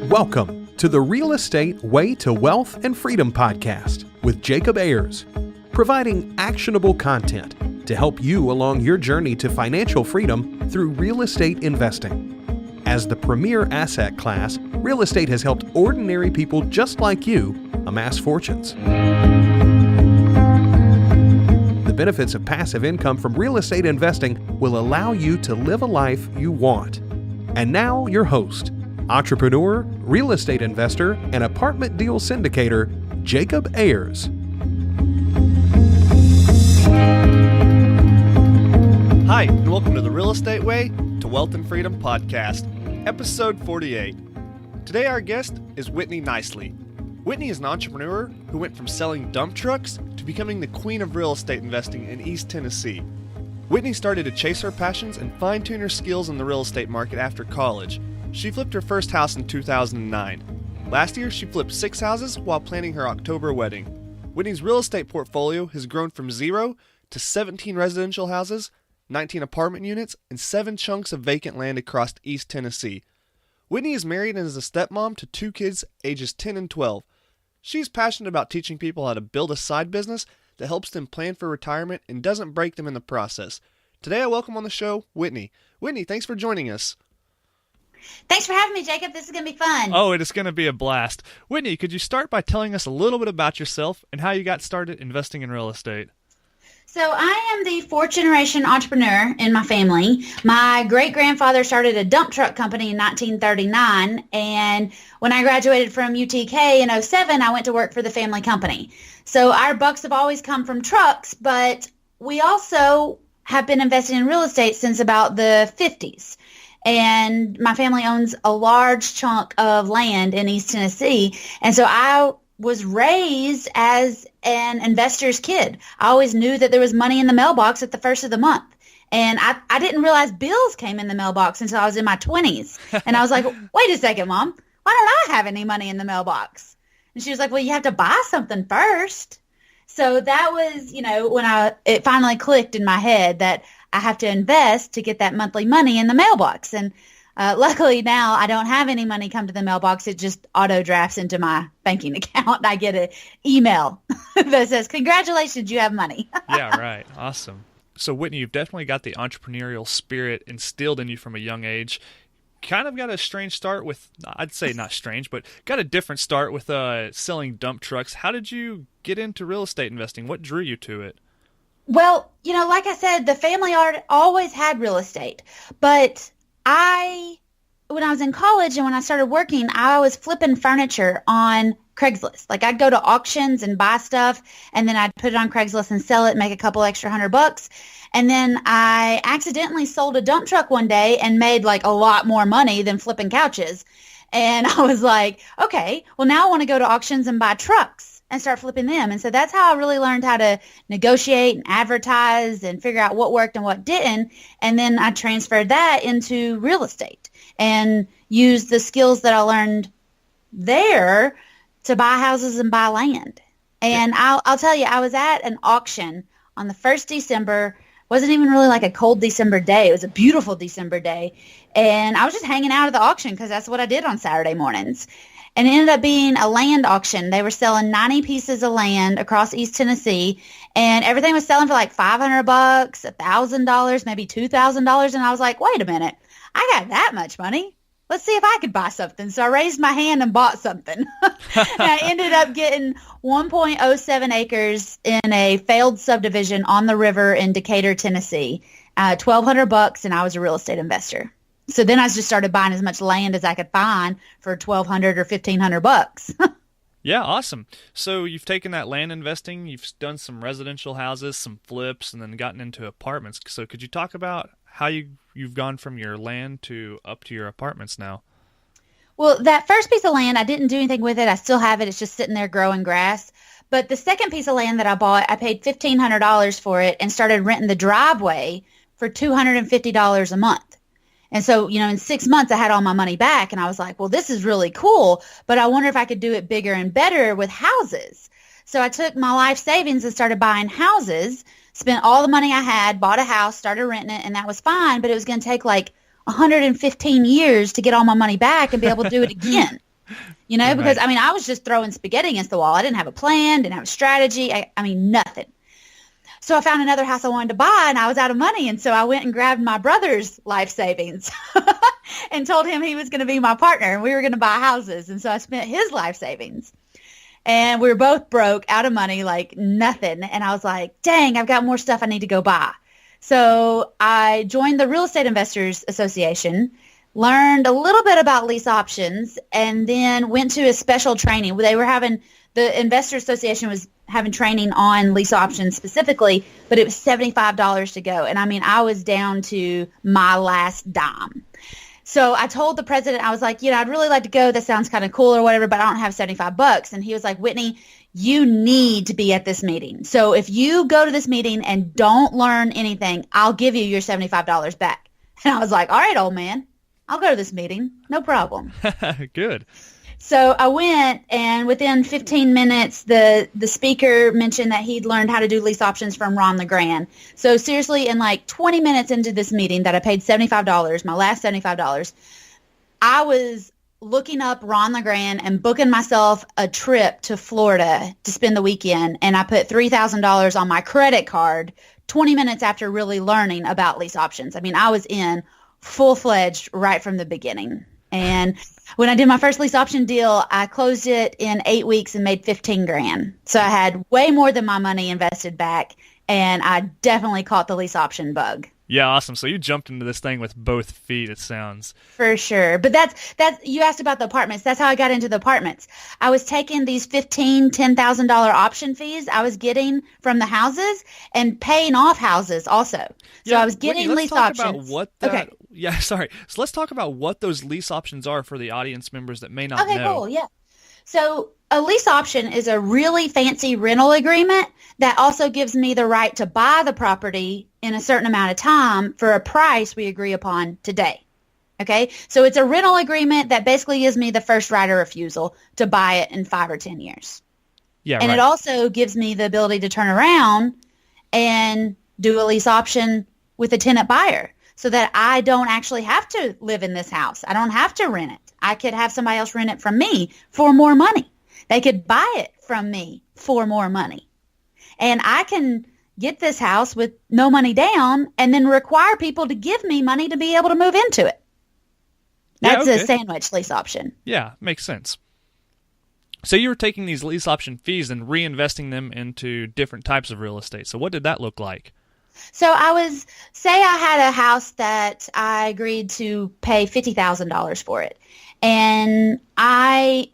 Welcome to the Real Estate Way to Wealth and Freedom podcast with Jacob Ayers, providing actionable content to help you along your journey to financial freedom through real estate investing. As the premier asset class, real estate has helped ordinary people just like you amass fortunes. The benefits of passive income from real estate investing will allow you to live a life you want. And now your host, entrepreneur, real estate investor, and apartment deal syndicator, Jacob Ayers. Hi, and welcome to the Real Estate Way to Wealth and Freedom podcast, episode 48. Today our guest is Whitney Nicely. Whitney is an entrepreneur who went from selling dump trucks to becoming the queen of real estate investing in East Tennessee. Whitney started to chase her passions and fine-tune her skills in the real estate market after college. She flipped her first house in 2009. Last year, she flipped 6 houses while planning her October wedding. Whitney's real estate portfolio has grown from 0 to 17 residential houses, 19 apartment units, and 7 chunks of vacant land across East Tennessee. Whitney is married and is a stepmom to 2 kids ages 10 and 12. She's passionate about teaching people how to build a side business that helps them plan for retirement and doesn't break them in the process. Today I welcome on the show Whitney. Whitney, thanks for joining us. Thanks for having me, Jacob. This is going to be fun. Oh, it is going to be a blast. Whitney, could you start by telling us a little bit about yourself and how you got started investing in real estate? So I am the fourth generation entrepreneur in my family. My great-grandfather started a dump truck company in 1939, and when I graduated from UTK in 2007, I went to work for the family company. So our bucks have always come from trucks, but we also have been investing in real estate since about the 50s. And my family owns a large chunk of land in East Tennessee. And so I was raised as an investor's kid. I always knew that there was money in the mailbox at the first of the month. And I didn't realize bills came in the mailbox until I was in my 20s. And I was like, wait a second, Mom, why don't I have any money in the mailbox? And she was like, well, you have to buy something first. So that was, when it finally clicked in my head that I have to invest to get that monthly money in the mailbox. And luckily now I don't have any money come to the mailbox. It just auto drafts into my banking account. I get an email that says, congratulations, you have money. Yeah, right. Awesome. So Whitney, you've definitely got the entrepreneurial spirit instilled in you from a young age. Kind of got a strange start with, I'd say not strange, but got a different start with selling dump trucks. How did you get into real estate investing? What drew you to it? Well, like I said, the family always had real estate, but when I was in college and when I started working, I was flipping furniture on Craigslist. Like I'd go to auctions and buy stuff, and then I'd put it on Craigslist and sell it, make a couple extra $100. And then I accidentally sold a dump truck one day and made like a lot more money than flipping couches. And I was like, okay, well now I want to go to auctions and buy trucks and start flipping them. And so that's how I really learned how to negotiate and advertise and figure out what worked and what didn't. And then I transferred that into real estate and used the skills that I learned there to buy houses and buy land. And I'll tell you, I was at an auction on the 1st December. Wasn't even really like a cold December day. It was a beautiful December day. And I was just hanging out at the auction because that's what I did on Saturday mornings. And it ended up being a land auction. They were selling 90 pieces of land across East Tennessee, and everything was selling for like $500, $1,000, maybe $2,000. And I was like, wait a minute, I got that much money. Let's see if I could buy something. So I raised my hand and bought something. And I ended up getting 1.07 acres in a failed subdivision on the river in Decatur, Tennessee. $1,200, and I was a real estate investor. So then I just started buying as much land as I could find for $1,200 or $1,500. Yeah, awesome. So you've taken that land investing, you've done some residential houses, some flips, and then gotten into apartments. So could you talk about how you've gone from your land to up to your apartments now? Well, that first piece of land, I didn't do anything with it. I still have it. It's just sitting there growing grass. But the second piece of land that I bought, I paid $1,500 for it and started renting the driveway for $250 a month. And so, in 6 months, I had all my money back, and I was like, well, this is really cool, but I wonder if I could do it bigger and better with houses. So I took my life savings and started buying houses, spent all the money I had, bought a house, started renting it, and that was fine, but it was going to take like 115 years to get all my money back and be able to do it again. Because Right. I was just throwing spaghetti against the wall. I didn't have a plan, didn't have a strategy. Nothing. So I found another house I wanted to buy, and I was out of money. And so I went and grabbed my brother's life savings and told him he was going to be my partner, and we were going to buy houses. And so I spent his life savings. And we were both broke, out of money, like nothing. And I was like, dang, I've got more stuff I need to go buy. So I joined the Real Estate Investors Association, learned a little bit about lease options, and then went to a special training. The Investor Association was having training on lease options specifically, but it was $75 to go. And I was down to my last dime. So I told the president, I was like, I'd really like to go. That sounds kind of cool or whatever, but I don't have $75. And he was like, Whitney, you need to be at this meeting. So if you go to this meeting and don't learn anything, I'll give you your $75 back. And I was like, all right, old man, I'll go to this meeting. No problem. Good. So I went, and within 15 minutes, the speaker mentioned that he'd learned how to do lease options from Ron LeGrand. So seriously, in like 20 minutes into this meeting that I paid $75, my last $75, I was looking up Ron LeGrand and booking myself a trip to Florida to spend the weekend. And I put $3,000 on my credit card 20 minutes after really learning about lease options. I was in full-fledged right from the beginning. And when I did my first lease option deal, I closed it in 8 weeks and made $15,000. So I had way more than my money invested back, and I definitely caught the lease option bug. Yeah, awesome. So you jumped into this thing with both feet, it sounds. For sure. But that's you asked about the apartments. That's how I got into the apartments. I was taking these $10,000 option fees I was getting from the houses and paying off houses also. So I was getting Whitney, lease options. About what Yeah, sorry. So let's talk about what those lease options are for the audience members that may not know. Okay, cool. Yeah. So a lease option is a really fancy rental agreement that also gives me the right to buy the property in a certain amount of time for a price we agree upon today. Okay? So it's a rental agreement that basically gives me the first right of refusal to buy it in 5 or 10 years. Yeah, and right. It also gives me the ability to turn around and do a lease option with a tenant buyer so that I don't actually have to live in this house. I don't have to rent it. I could have somebody else rent it from me for more money. They could buy it from me for more money. And I can get this house with no money down and then require people to give me money to be able to move into it. That's a sandwich lease option. Yeah, makes sense. So you were taking these lease option fees and reinvesting them into different types of real estate. So what did that look like? So say I had a house that I agreed to pay $50,000 for it. And I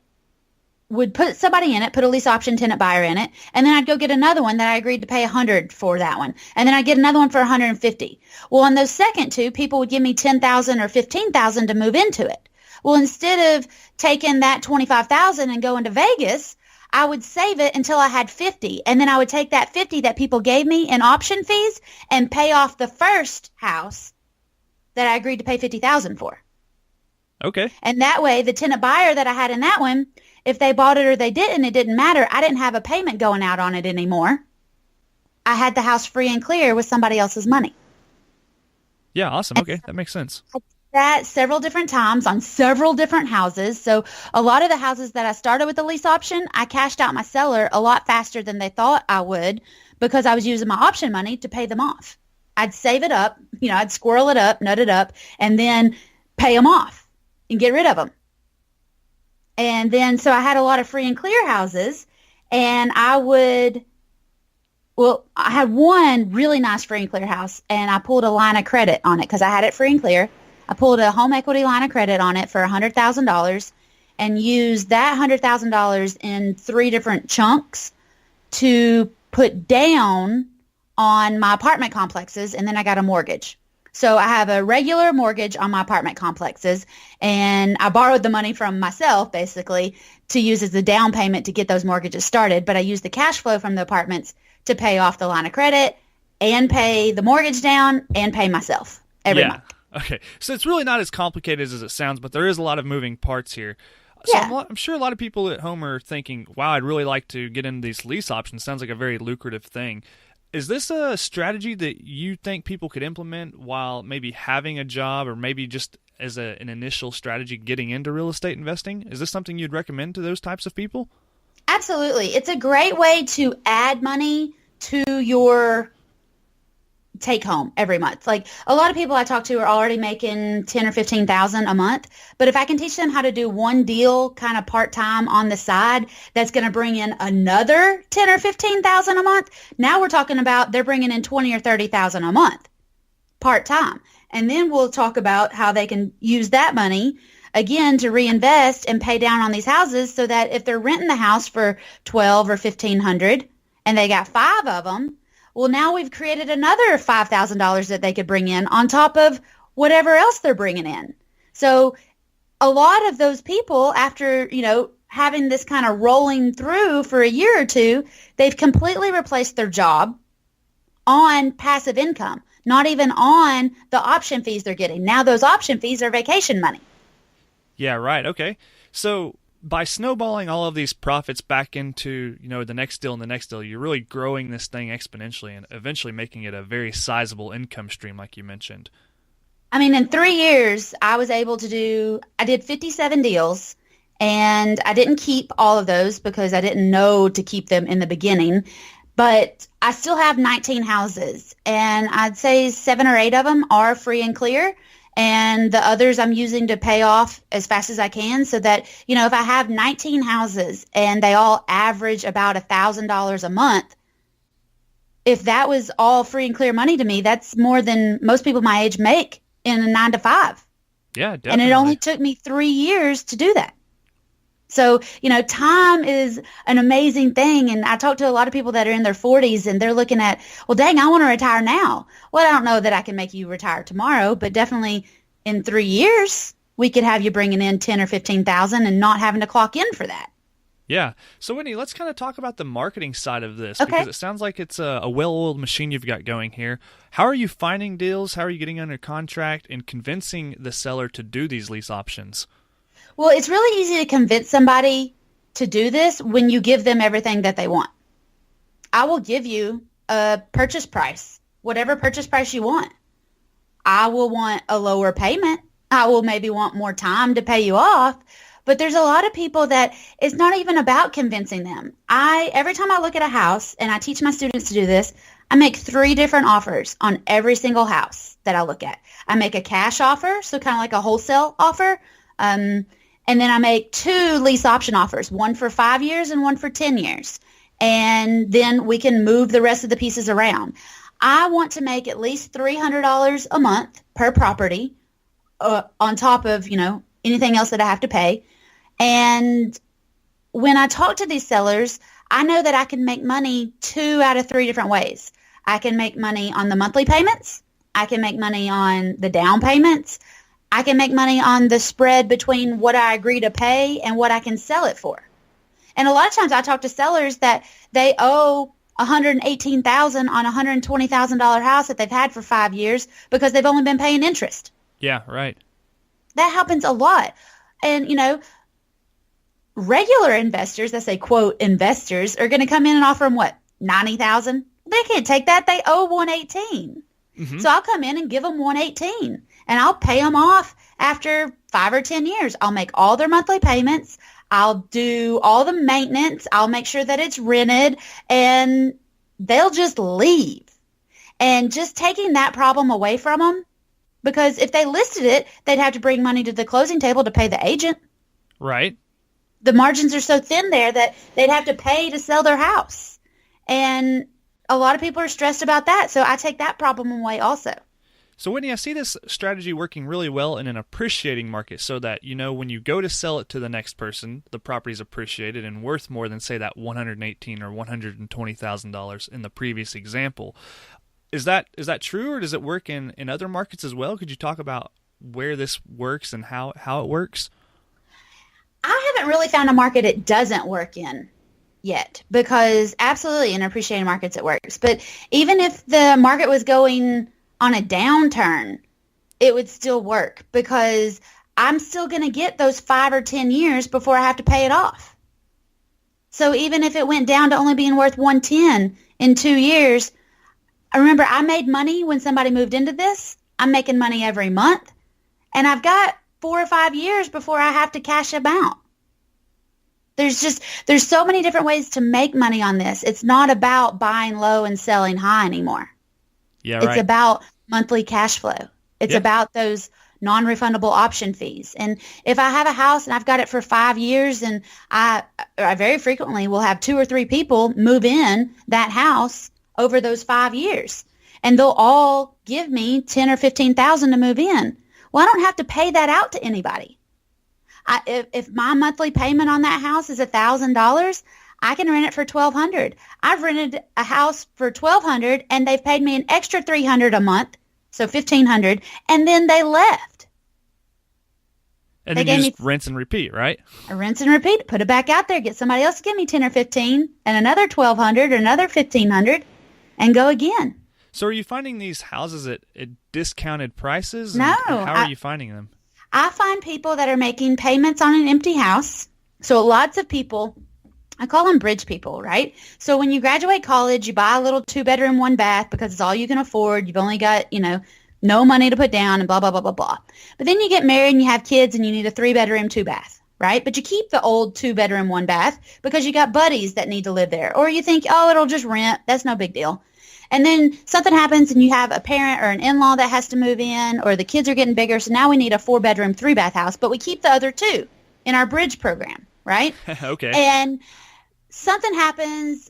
would put somebody in it, put a lease option tenant buyer in it, and then I'd go get another one that I agreed to pay $100 for that one. And then I'd get another one for $150. Well, on those second two, people would give me $10,000 or $15,000 to move into it. Well, instead of taking that $25,000 and going to Vegas, I would save it until I had $50,000, and then I would take that $50,000 that people gave me in option fees and pay off the first house that I agreed to pay $50,000 for. Okay. And that way, the tenant buyer that I had in that one, if they bought it or they didn't, it didn't matter. I didn't have a payment going out on it anymore. I had the house free and clear with somebody else's money. Yeah, awesome. Okay, that makes sense. I did that several different times on several different houses. So a lot of the houses that I started with the lease option, I cashed out my seller a lot faster than they thought I would because I was using my option money to pay them off. I'd save it up, I'd squirrel it up, nut it up, and then pay them off and get rid of them. And then, so I had a lot of free and clear houses, and I had one really nice free and clear house, and I pulled a line of credit on it because I had it free and clear. I pulled a home equity line of credit on it for $100,000 and used that $100,000 in 3 different chunks to put down on my apartment complexes, and then I got a mortgage. So I have a regular mortgage on my apartment complexes, and I borrowed the money from myself, basically, to use as a down payment to get those mortgages started. But I used the cash flow from the apartments to pay off the line of credit and pay the mortgage down and pay myself every month. Okay. So it's really not as complicated as it sounds, but there is a lot of moving parts here. So I'm sure a lot of people at home are thinking, wow, I'd really like to get into these lease options. Sounds like a very lucrative thing. Is this a strategy that you think people could implement while maybe having a job, or maybe just as an initial strategy getting into real estate investing? Is this something you'd recommend to those types of people? Absolutely. It's a great way to add money to your take home every month. Like, a lot of people I talk to are already making 10 or 15,000 a month. But if I can teach them how to do one deal kind of part-time on the side, that's going to bring in another 10 or 15,000 a month. Now we're talking about they're bringing in 20 or 30,000 a month part-time. And then we'll talk about how they can use that money again to reinvest and pay down on these houses, so that if they're renting the house for 12 or 1,500 and they got 5 of them, well, now we've created another $5,000 that they could bring in on top of whatever else they're bringing in. So a lot of those people, after, having this kind of rolling through for a year or two, they've completely replaced their job on passive income, not even on the option fees they're getting. Now those option fees are vacation money. Yeah, right. Okay. So by snowballing all of these profits back into, the next deal and the next deal, you're really growing this thing exponentially and eventually making it a very sizable income stream, like you mentioned. I mean, in 3 years, I did 57 deals, and I didn't keep all of those because I didn't know to keep them in the beginning. But I still have 19 houses, and I'd say 7 or 8 of them are free and clear. And the others I'm using to pay off as fast as I can, so that, if I have 19 houses and they all average about $1,000 a month, if that was all free and clear money to me, that's more than most people my age make in a 9 to 5. Yeah, definitely. And it only took me 3 years to do that. So, time is an amazing thing. And I talk to a lot of people that are in their 40s, and they're looking at, well, dang, I want to retire now. Well, I don't know that I can make you retire tomorrow, but definitely in 3 years, we could have you bringing in 10 or 15,000 and not having to clock in for that. Yeah. So, Whitney, let's kind of talk about the marketing side of this, Okay. because it sounds like it's a well-oiled machine you've got going here. How are you finding deals? How are you getting under contract and convincing the seller to do these lease options? Well, it's really easy to convince somebody to do this when you give them everything that they want. I will give you a purchase price, whatever purchase price you want. I will want a lower payment. I will maybe want more time to pay you off. But there's a lot of people that it's not even about convincing them. Every time I look at a house, and I teach my students to do this, I make 3 different offers on every single house that I look at. I make a cash offer, so kind of like a wholesale offer. And then I make 2 lease option offers, one for 5 years and one for 10 years. And then we can move the rest of the pieces around. I want to make at least $300 a month per property on top of, anything else that I have to pay. And when I talk to these sellers, I know that I can make money 2 out of 3 different ways. I can make money on the monthly payments. I can make money on the down payments. I can make money on the spread between what I agree to pay and what I can sell it for. And a lot of times I talk to sellers that they owe $118,000 on a $120,000 house that they've had for 5 years because they've only been paying interest. Yeah, right. That happens a lot. And, regular investors, I say, quote, investors, are going to come in and offer them what, $90,000? They can't take that. They owe $118,000. Mm-hmm. So I'll come in and give them $118,000. And I'll pay them off after 5 or 10 years. I'll make all their monthly payments. I'll do all the maintenance. I'll make sure that it's rented, and they'll just leave. And just taking that problem away from them, because if they listed it, they'd have to bring money to the closing table to pay the agent. Right. The margins are so thin there that they'd have to pay to sell their house. And a lot of people are stressed about that. So I take that problem away also. So, Whitney, I see this strategy working really well in an appreciating market, so that, when you go to sell it to the next person, the property's appreciated and worth more than, say, that $118,000 or $120,000 in the previous example. Is that true, or does it work in other markets as well? Could you talk about where this works and how it works? I haven't really found a market it doesn't work in yet, because absolutely in appreciating markets it works. But even if the market was going on a downturn, it would still work, because I'm still going to get those 5 or 10 years before I have to pay it off. So even if it went down to only being worth $110,000 in 2 years, I remember I made money when somebody moved into this. I'm making money every month. And I've got 4 or 5 years before I have to cash them out. There's so many different ways to make money on this. It's not about buying low and selling high anymore. Yeah, It's right. about monthly cash flow. It's about those non-refundable option fees. And if I have a house and I've got it for 5 years, and I very frequently will have 2 or 3 people move in that house over those 5 years, and they'll all give me 10 or 15,000 to move in. Well, I don't have to pay that out to anybody. If my monthly payment on that house is $1,000, I can rent it for $1,200. I've rented a house for $1,200, and they've paid me an extra $300 a month, so $1,500, and then they left. And They then you gave just rinse and repeat, right? I rinse and repeat, put it back out there, get somebody else to give me 10 or 15, and another $1,200 or another $1,500, and go again. So are you finding these houses at discounted prices? No, And how are you finding them? I find people that are making payments on an empty house. So lots of people, I call them bridge people, right? So when you graduate college, you buy a little 2-bedroom, 1-bath because it's all you can afford. You've only got, no money to put down and blah, blah, blah, blah, blah. But then you get married and you have kids and you need a 3-bedroom, 2-bath, right? But you keep the old 2-bedroom, 1-bath because you got buddies that need to live there. Or you think, oh, it'll just rent. That's no big deal. And then something happens and you have a parent or an in-law that has to move in, or the kids are getting bigger, so now we need a 4-bedroom, 3-bath house, but we keep the other 2 in our bridge program, right? Okay. And something happens,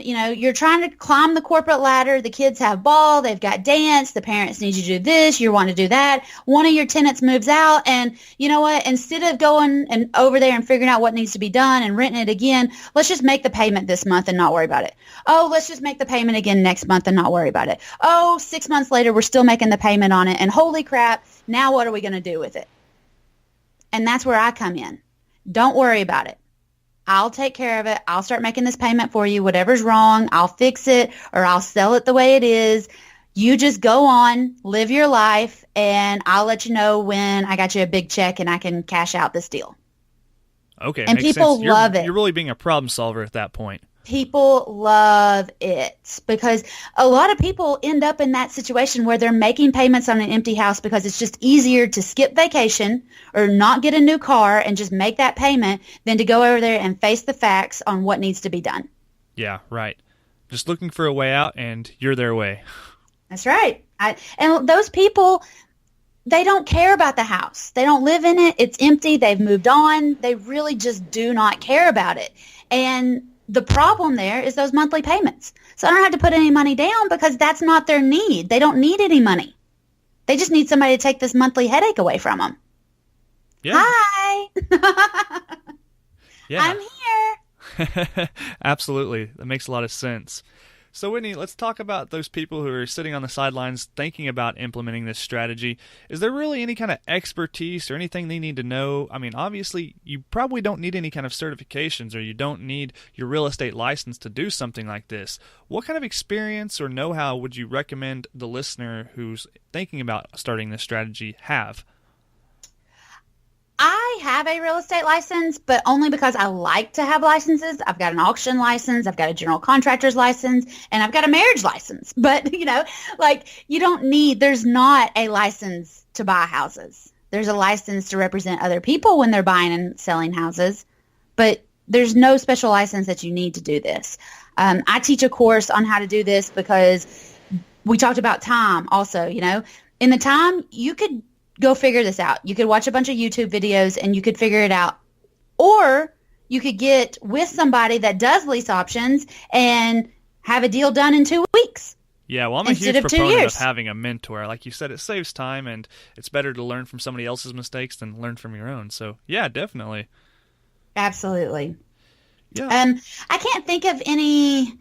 you're trying to climb the corporate ladder. The kids have ball. They've got dance. The parents need you to do this. You want to do that. One of your tenants moves out, and you know what? Instead of going and over there and figuring out what needs to be done and renting it again, let's just make the payment this month and not worry about it. Oh, let's just make the payment again next month and not worry about it. Oh, 6 months later, we're still making the payment on it, and holy crap, now what are we going to do with it? And that's where I come in. Don't worry about it. I'll take care of it. I'll start making this payment for you. Whatever's wrong, I'll fix it, or I'll sell it the way it is. You just go on, live your life, and I'll let you know when I got you a big check and I can cash out this deal. Okay. And makes people sense. love it. You're really being a problem solver at that point. People love it because a lot of people end up in that situation where they're making payments on an empty house because it's just easier to skip vacation or not get a new car and just make that payment than to go over there and face the facts on what needs to be done. Yeah, right. Just looking for a way out, and you're their way. That's right. And those people, they don't care about the house. They don't live in it. It's empty. They've moved on. They really just do not care about it. And the problem there is those monthly payments. So I don't have to put any money down because that's not their need. They don't need any money. They just need somebody to take this monthly headache away from them. Yeah. Hi. Yeah. I'm here. Absolutely. That makes a lot of sense. So, Whitney, let's talk about those people who are sitting on the sidelines thinking about implementing this strategy. Is there really any kind of expertise or anything they need to know? I mean, obviously, you probably don't need any kind of certifications, or you don't need your real estate license to do something like this. What kind of experience or know-how would you recommend the listener who's thinking about starting this strategy have? I have a real estate license, but only because I like to have licenses. I've got an auction license, I've got a general contractor's license, and I've got a marriage license. But, you don't need, there's not a license to buy houses. There's a license to represent other people when they're buying and selling houses, but there's no special license that you need to do this. I teach a course on how to do this because we talked about time also, In the time, you could go figure this out. You could watch a bunch of YouTube videos and you could figure it out. Or you could get with somebody that does lease options and have a deal done in 2 weeks. Yeah, well, I'm a huge proponent of having a mentor. Like you said, it saves time, and it's better to learn from somebody else's mistakes than learn from your own. So, yeah, definitely. Absolutely. Yeah. I can't think of any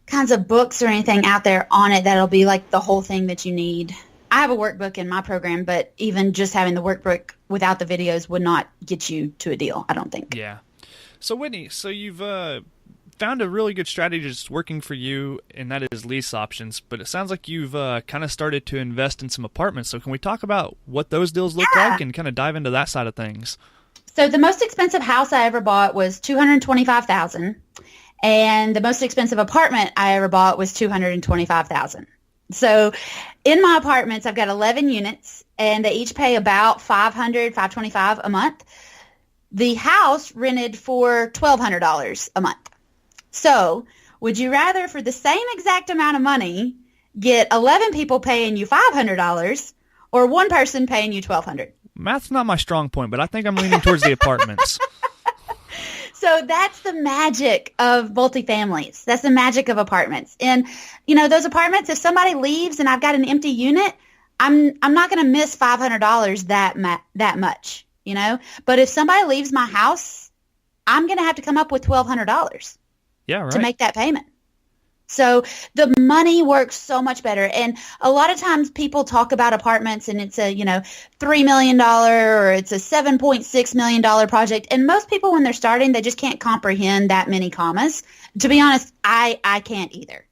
kinds of books or anything out there on it that'll be like the whole thing that you need. I have a workbook in my program, but even just having the workbook without the videos would not get you to a deal, I don't think. Yeah. So, Whitney, you've found a really good strategy that's working for you, and that is lease options. But it sounds like you've kind of started to invest in some apartments. So can we talk about what those deals look like and kind of dive into that side of things? So the most expensive house I ever bought was $225,000. And the most expensive apartment I ever bought was $225,000. So in my apartments, I've got 11 units, and they each pay about $525 a month. The house rented for $1,200 a month. So would you rather, for the same exact amount of money, get 11 people paying you $500 or one person paying you $1,200? Math's not my strong point, but I think I'm leaning towards the apartments. So that's the magic of multifamilies. That's the magic of apartments. And, you know, those apartments, if somebody leaves and I've got an empty unit, I'm not going to miss $500 that much, you know. But if somebody leaves my house, I'm going to have to come up with $1,200 to make that payment. So the money works so much better. And a lot of times people talk about apartments and it's a, you know, $3 million or it's a $7.6 million project. And most people, when they're starting, they just can't comprehend that many commas. To be honest, I can't either.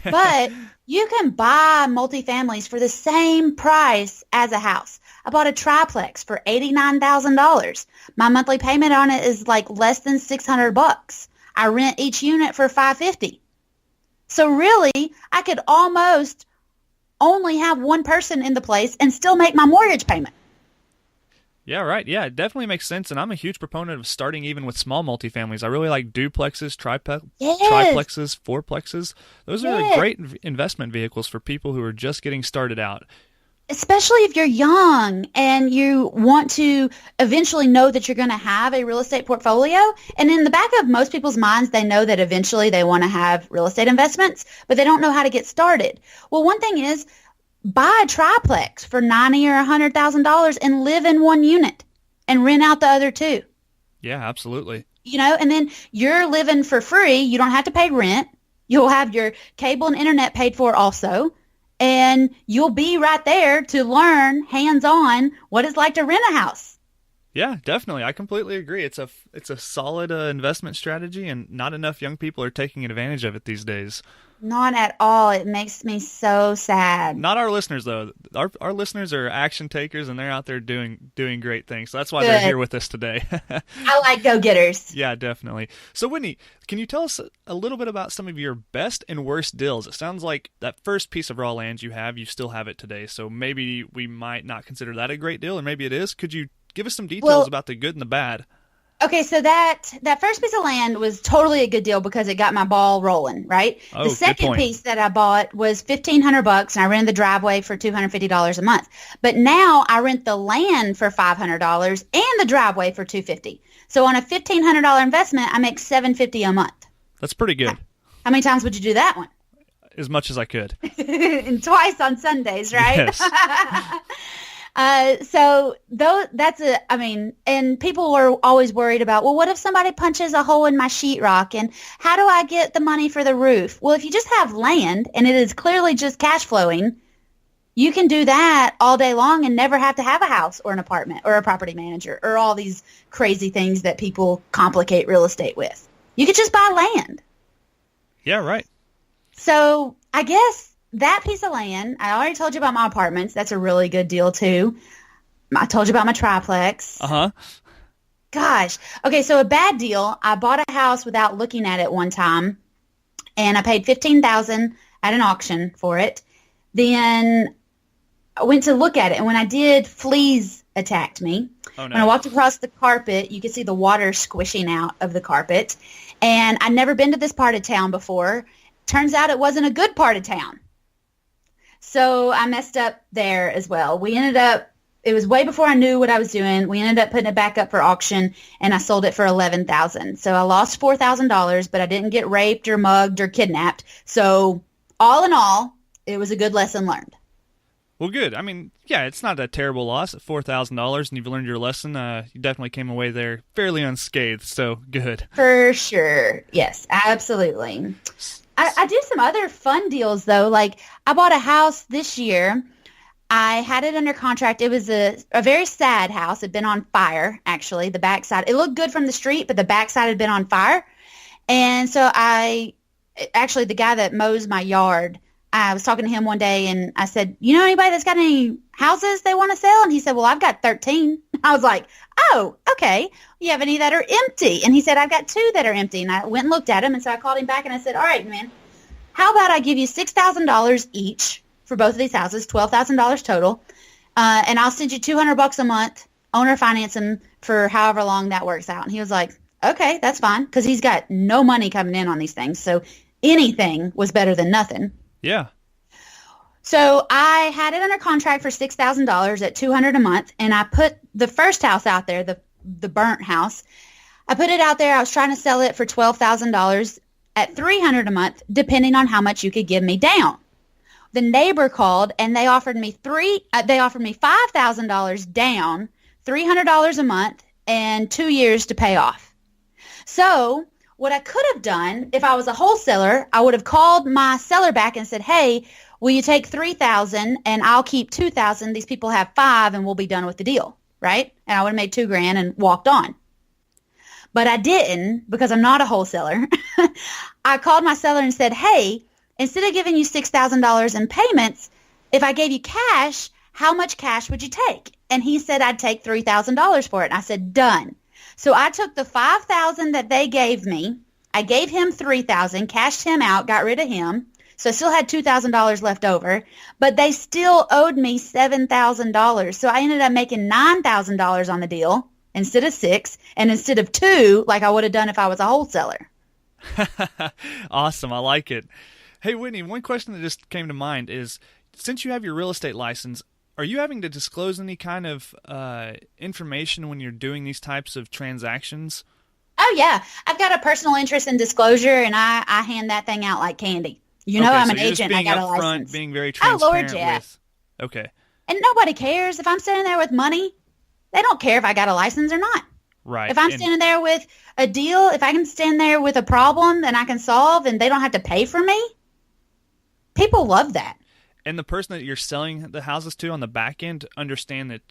But you can buy multifamilies for the same price as a house. I bought a triplex for $89,000. My monthly payment on it is like less than $600. I rent each unit for $550. So really, I could almost only have one person in the place and still make my mortgage payment. Yeah, right. Yeah, it definitely makes sense. And I'm a huge proponent of starting even with small multifamilies. I really like duplexes, triplexes, fourplexes. Those are great investment vehicles for people who are just getting started out. Especially if you're young and you want to eventually know that you're going to have a real estate portfolio. And in the back of most people's minds, they know that eventually they want to have real estate investments, but they don't know how to get started. Well, one thing is buy a triplex for $90,000 or $100,000 and live in one unit and rent out the other two. Yeah, absolutely. You know, and then you're living for free. You don't have to pay rent. You'll have your cable and internet paid for also. And you'll be right there to learn hands-on what it's like to rent a house. Yeah, definitely. I completely agree. It's a solid investment strategy, and not enough young people are taking advantage of it these days. Not at all. It makes me so sad. Not our listeners, though. Our listeners are action takers, and they're out there doing great things. So that's why they're here with us today. I like go-getters. Yeah, definitely. So, Whitney, can you tell us a little bit about some of your best and worst deals? It sounds like that first piece of raw land you still have it today. So maybe we might not consider that a great deal, or maybe it is. Could you give us some details about the good and the bad? Okay, so that first piece of land was totally a good deal because it got my ball rolling, right? Oh, the second piece that I bought was $1,500, and I rented the driveway for $250 a month. But now I rent the land for $500 and the driveway for $250. So on a $1,500 investment, I make $750 a month. That's pretty good. How many times would you do that one? As much as I could. And twice on Sundays, right? Yes. So and people are always worried about, well, what if somebody punches a hole in my sheetrock and how do I get the money for the roof? Well, if you just have land and it is clearly just cash flowing, you can do that all day long and never have to have a house or an apartment or a property manager or all these crazy things that people complicate real estate with. You could just buy land. Yeah, right. So I guess that piece of land, I already told you about my apartments. That's a really good deal, too. I told you about my triplex. Uh-huh. Gosh. Okay, so a bad deal. I bought a house without looking at it one time, and I paid $15,000 at an auction for it. Then I went to look at it, and when I did, fleas attacked me. Oh, no. When I walked across the carpet, you could see the water squishing out of the carpet. And I'd never been to this part of town before. Turns out it wasn't a good part of town. So I messed up there as well. It was way before I knew what I was doing. We ended up putting it back up for auction, and I sold it for $11,000. So I lost $4,000, but I didn't get raped or mugged or kidnapped. So all in all, it was a good lesson learned. Well, good. I mean, yeah, it's not a terrible loss at $4,000, and you've learned your lesson. You definitely came away there fairly unscathed, so good. For sure. Yes, absolutely. I do some other fun deals, though. Like, I bought a house this year. I had it under contract. It was a very sad house. It had been on fire, actually, the backside. It looked good from the street, but the backside had been on fire. And so the guy that mows my yard, I was talking to him one day, and I said, you know anybody that's got any houses they want to sell? And he said, well, I've got 13. I was like, oh, okay, you have any that are empty? And he said, I've got 2 that are empty. And I went and looked at him. And so I called him back and I said, all right, man, how about I give you $6,000 each for both of these houses, $12,000 total. And I'll send you $200 a month, owner finance them for however long that works out. And he was like, okay, that's fine. Because he's got no money coming in on these things. So anything was better than nothing. Yeah. So I had it under contract for $6,000 at $200 a month, and I put the first house out there, the burnt house. I put it out there. I was trying to sell it for $12,000 at $300 a month, depending on how much you could give me down. The neighbor called, and they offered me $5,000 down, $300 a month, and 2 years to pay off. So what I could have done, if I was a wholesaler, I would have called my seller back and said, hey, will you take $3,000 and I'll keep $2,000? These people have $5,000 and we'll be done with the deal, right? And I would have made $2,000 and walked on. But I didn't because I'm not a wholesaler. I called my seller and said, hey, instead of giving you $6,000 in payments, if I gave you cash, how much cash would you take? And he said, I'd take $3,000 for it. And I said, done. So I took the $5,000 that they gave me. I gave him $3,000, cashed him out, got rid of him. So I still had $2,000 left over, but they still owed me $7,000. So I ended up making $9,000 on the deal instead of $6,000, and instead of $2,000, like I would have done if I was a wholesaler. Awesome. I like it. Hey, Whitney, one question that just came to mind is, since you have your real estate license, are you having to disclose any kind of information when you're doing these types of transactions? Oh, yeah. I've got a personal interest in disclosure, and I hand that thing out like candy. You know, okay, I'm so an you're just agent. I being got a upfront, license. being very Oh, transparent Lord, yeah. with. Okay. And nobody cares if I'm standing there with money. They don't care if I got a license or not. Right. If I'm standing there with a deal, if I can stand there with a problem that I can solve and they don't have to pay for me, people love that. And the person that you're selling the houses to on the back end understand that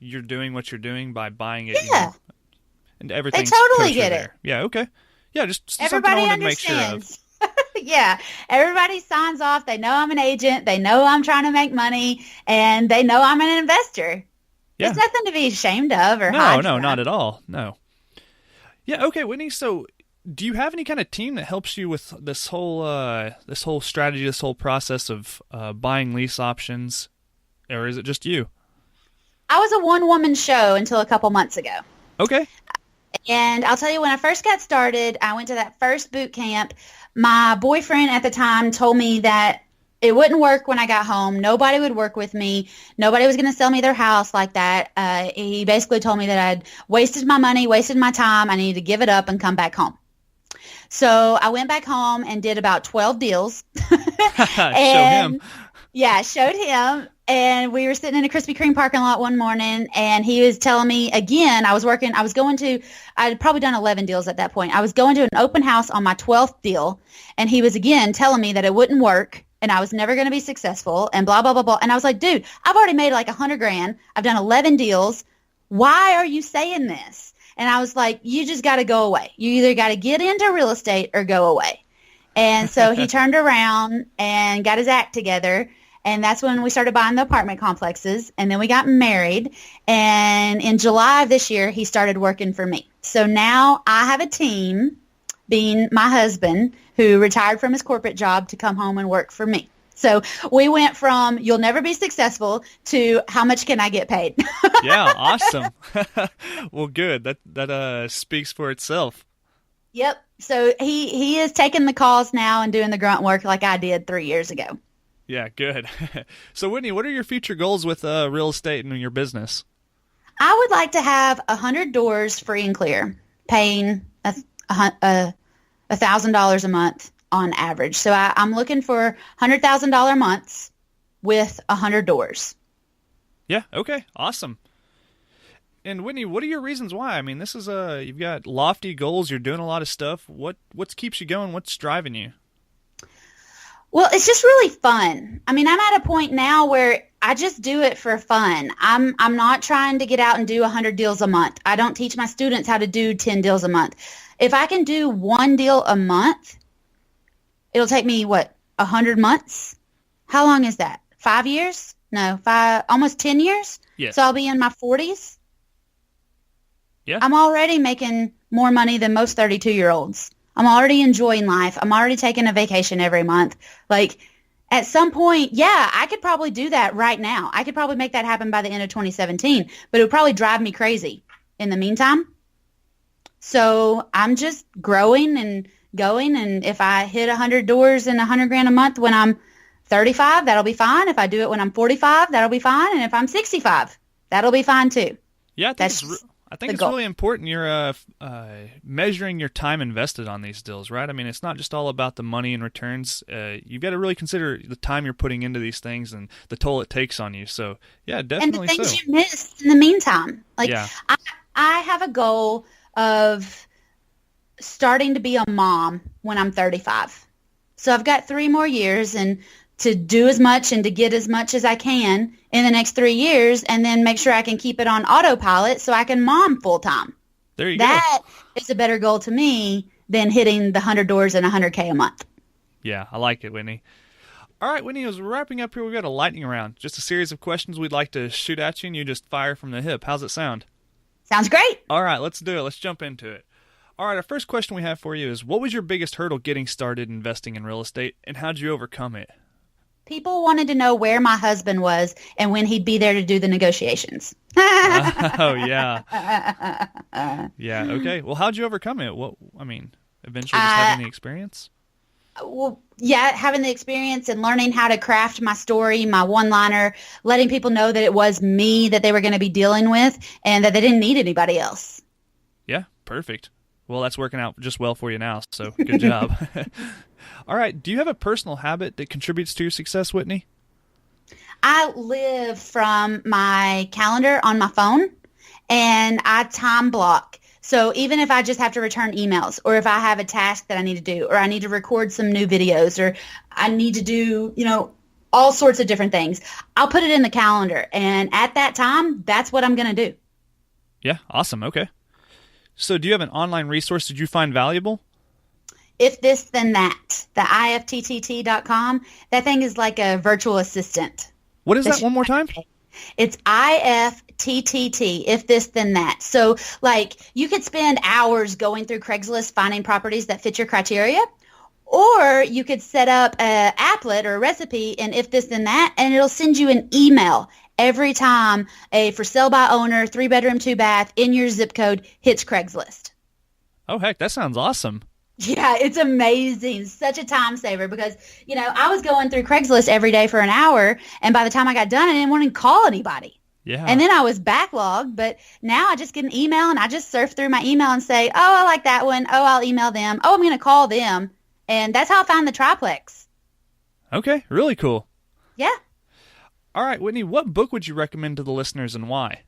you're doing what you're doing by buying it. Yeah. You know, and everything's They totally kosher get there. it. Yeah, okay. Yeah, just Everybody something I wanted to make sure of. understands. Yeah. Everybody signs off. They know I'm an agent. They know I'm trying to make money. And they know I'm an investor. Yeah. There's nothing to be ashamed of or No, hide no, from. not at all. No. Yeah, okay, Whitney, so do you have any kind of team that helps you with this whole strategy, this whole process of buying lease options, or is it just you? I was a one-woman show until a couple months ago. Okay. And I'll tell you, when I first got started, I went to that first boot camp. My boyfriend at the time told me that it wouldn't work when I got home. Nobody would work with me. Nobody was going to sell me their house like that. He basically told me that I'd wasted my money, wasted my time. I needed to give it up and come back home. So I went back home and did about 12 deals. Show him. Yeah, showed him. And we were sitting in a Krispy Kreme parking lot one morning, and he was telling me again, I'd probably done 11 deals at that point. I was going to an open house on my 12th deal, and he was again telling me that it wouldn't work and I was never going to be successful and blah, blah, blah, blah. And I was like, dude, I've already made like $100,000. I've done 11 deals. Why are you saying this? And I was like, you just got to go away. You either got to get into real estate or go away. And so he turned around and got his act together. And that's when we started buying the apartment complexes. And then we got married. And in July of this year, he started working for me. So now I have a team, being my husband, who retired from his corporate job to come home and work for me. So we went from you'll never be successful to how much can I get paid? Yeah, awesome. Well, good. That speaks for itself. Yep. So he is taking the calls now and doing the grunt work like I did 3 years ago. Yeah, good. So, Whitney, what are your future goals with real estate and your business? I would like to have 100 doors free and clear, paying $1,000 a month on average. So I'm looking for $100,000 months with 100 doors. Yeah. Okay. Awesome. And Whitney, what are your reasons why? I mean, this is you've got lofty goals. You're doing a lot of stuff. What keeps you going? What's driving you? Well, it's just really fun. I mean, I'm at a point now where I just do it for fun. I'm not trying to get out and do 100 deals a month. I don't teach my students how to do 10 deals a month. If I can do one deal a month, it'll take me, 100 months? How long is that? 5 years? No, almost 10 years? Yes. So I'll be in my 40s? Yeah. I'm already making more money than most 32-year-olds. I'm already enjoying life. I'm already taking a vacation every month. Like, at some point, yeah, I could probably do that right now. I could probably make that happen by the end of 2017, but it would probably drive me crazy in the meantime. So I'm just growing and going, and if I hit 100 doors and 100 grand a month when I'm 35, that'll be fine. If I do it when I'm 45, that'll be fine. And if I'm 65, that'll be fine too. Yeah, I think it's goal. really important you're measuring your time invested on these deals, right? I mean, it's not just all about the money and returns. You've got to really consider the time you're putting into these things and the toll it takes on you. So, yeah, definitely so. And the things you missed in the meantime. Like, yeah. I have a goal of starting to be a mom when I'm 35. So I've got 3 more years and to do as much and to get as much as I can in the next 3 years, and then make sure I can keep it on autopilot so I can mom full time. There you go. That is a better goal to me than hitting the 100 doors and 100K a month. Yeah, I like it, Whitney. All right, Whitney, as we're wrapping up here, we've got a lightning round. Just a series of questions we'd like to shoot at you, and you just fire from the hip. How's it sound? Sounds great. All right, let's do it. Let's jump into it. All right, our first question we have for you is, what was your biggest hurdle getting started investing in real estate, and how'd you overcome it? People wanted to know where my husband was and when he'd be there to do the negotiations. Oh, yeah. Yeah, okay. Well, how'd you overcome it? Eventually just having the experience? Well, yeah, having the experience and learning how to craft my story, my one-liner, letting people know that it was me that they were going to be dealing with and that they didn't need anybody else. Yeah, perfect. Well, that's working out just well for you now, so good job. All right, do you have a personal habit that contributes to your success, Whitney? I live from my calendar on my phone, and I time block. So even if I just have to return emails, or if I have a task that I need to do, or I need to record some new videos, or I need to do, all sorts of different things, I'll put it in the calendar. And at that time, that's what I'm going to do. Yeah, awesome. Okay. So do you have an online resource that you find valuable? If This Then That, the IFTTT.com. That thing is like a virtual assistant. What is that? One more time? It's IFTTT, If This Then That. So, you could spend hours going through Craigslist finding properties that fit your criteria, or you could set up a applet or a recipe in If This Then That, and it'll send you an email every time a for sale by owner, 3-bedroom, 2-bath in your zip code hits Craigslist. Oh, heck, that sounds awesome. Yeah, it's amazing. Such a time saver because, I was going through Craigslist every day for an hour, and by the time I got done, I didn't want to call anybody. Yeah. And then I was backlogged, but now I just get an email, and I just surf through my email and say, oh, I like that one. Oh, I'll email them. Oh, I'm going to call them. And that's how I found the triplex. Okay, really cool. Yeah. All right, Whitney, what book would you recommend to the listeners and why?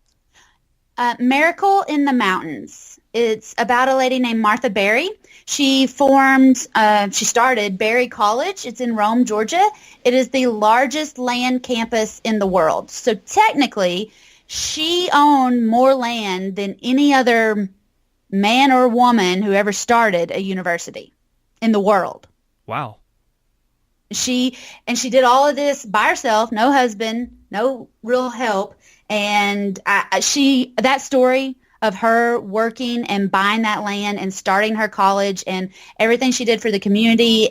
Miracle in the Mountains. It's about a lady named Martha Berry. She started Berry College. It's in Rome, Georgia. It is the largest land campus in the world. So technically, she owned more land than any other man or woman who ever started a university in the world. Wow. She did all of this by herself, no husband, no real help. And that story of her working and buying that land and starting her college and everything she did for the community,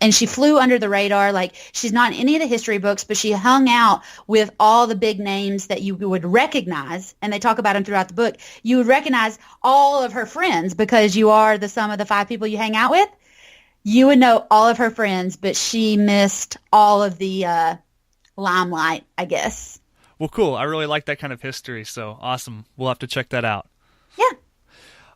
and she flew under the radar. Like, she's not in any of the history books, but she hung out with all the big names that you would recognize, and they talk about them throughout the book. You would recognize all of her friends because you are the sum of the 5 people you hang out with. You would know all of her friends, but she missed all of the limelight, I guess. Well, cool. I really like that kind of history, so awesome. We'll have to check that out. Yeah.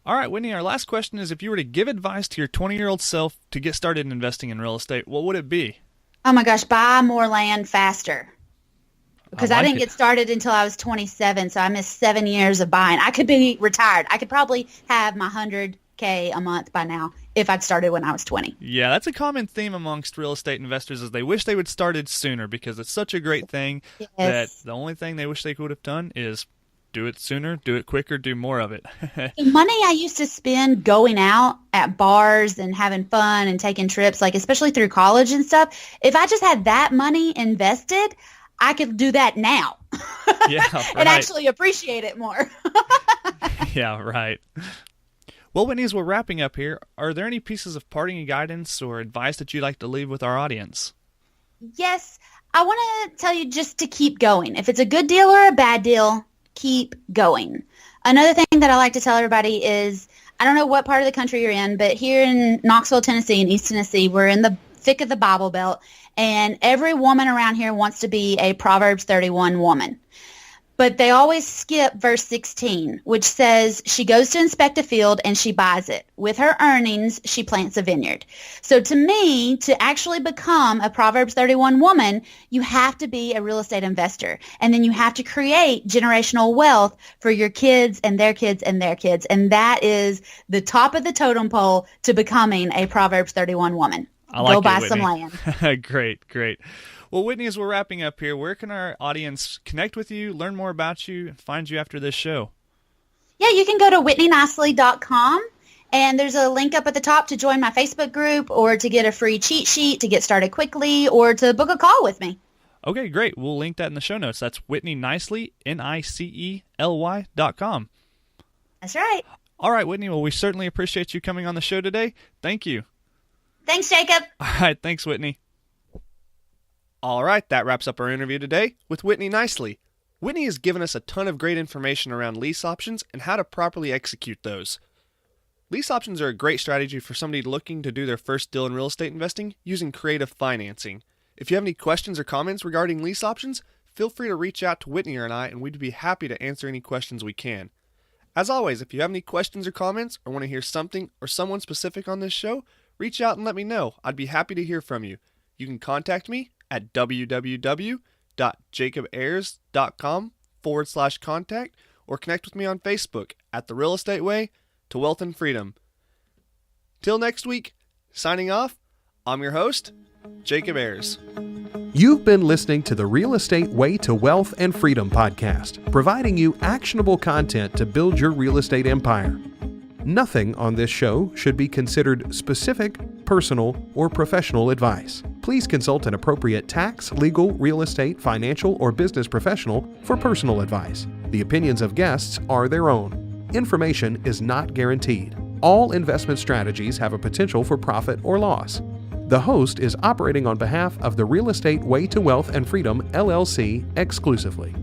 All right, Whitney, our last question is, if you were to give advice to your 20-year-old self to get started in investing in real estate, what would it be? Oh, my gosh, buy more land faster. Because I didn't get started until I was 27, so I missed 7 years of buying. I could be retired. I could probably have my 100K a month by now if I'd started when I was 20. Yeah, that's a common theme amongst real estate investors is they wish they would started sooner because it's such a great thing that the only thing they wish they could have done is do it sooner, do it quicker, do more of it. The money I used to spend going out at bars and having fun and taking trips, especially through college and stuff, if I just had that money invested, I could do that now. Yeah, right. And actually appreciate it more. Yeah, right. Well, Whitney, as we're wrapping up here, are there any pieces of parting guidance or advice that you'd like to leave with our audience? Yes, I want to tell you just to keep going. If it's a good deal or a bad deal, keep going. Another thing that I like to tell everybody is, I don't know what part of the country you're in, but here in Knoxville, Tennessee, and East Tennessee, we're in the thick of the Bible Belt, and every woman around here wants to be a Proverbs 31 woman. But they always skip verse 16, which says she goes to inspect a field and she buys it. With her earnings, she plants a vineyard. So to me, to actually become a Proverbs 31 woman, you have to be a real estate investor. And then you have to create generational wealth for your kids and their kids and their kids. And that is the top of the totem pole to becoming a Proverbs 31 woman. Go buy some land. Great. Well, Whitney, as we're wrapping up here, where can our audience connect with you, learn more about you, and find you after this show? Yeah, you can go to whitneynicely.com, and there's a link up at the top to join my Facebook group or to get a free cheat sheet to get started quickly or to book a call with me. Okay, great. We'll link that in the show notes. That's Whitney Nicely, Nicely.com. That's right. All right, Whitney. Well, we certainly appreciate you coming on the show today. Thank you. Thanks, Jacob. All right, thanks, Whitney. All right, that wraps up our interview today with Whitney Nicely. Whitney has given us a ton of great information around lease options and how to properly execute those. Lease options are a great strategy for somebody looking to do their first deal in real estate investing using creative financing. If you have any questions or comments regarding lease options, feel free to reach out to Whitney and I, and we'd be happy to answer any questions we can. As always, if you have any questions or comments or want to hear something or someone specific on this show, reach out and let me know. I'd be happy to hear from you. You can contact me at www.jacobayers.com/contact or connect with me on Facebook at The Real Estate Way to Wealth and Freedom. Till next week, signing off, I'm your host, Jacob Ayers. You've been listening to the Real Estate Way to Wealth and Freedom podcast, providing you actionable content to build your real estate empire. Nothing on this show should be considered specific, personal, or professional advice. Please consult an appropriate tax, legal, real estate, financial, or business professional for personal advice. The opinions of guests are their own. Information is not guaranteed. All investment strategies have a potential for profit or loss. The host is operating on behalf of the Real Estate Way to Wealth and Freedom, LLC, exclusively.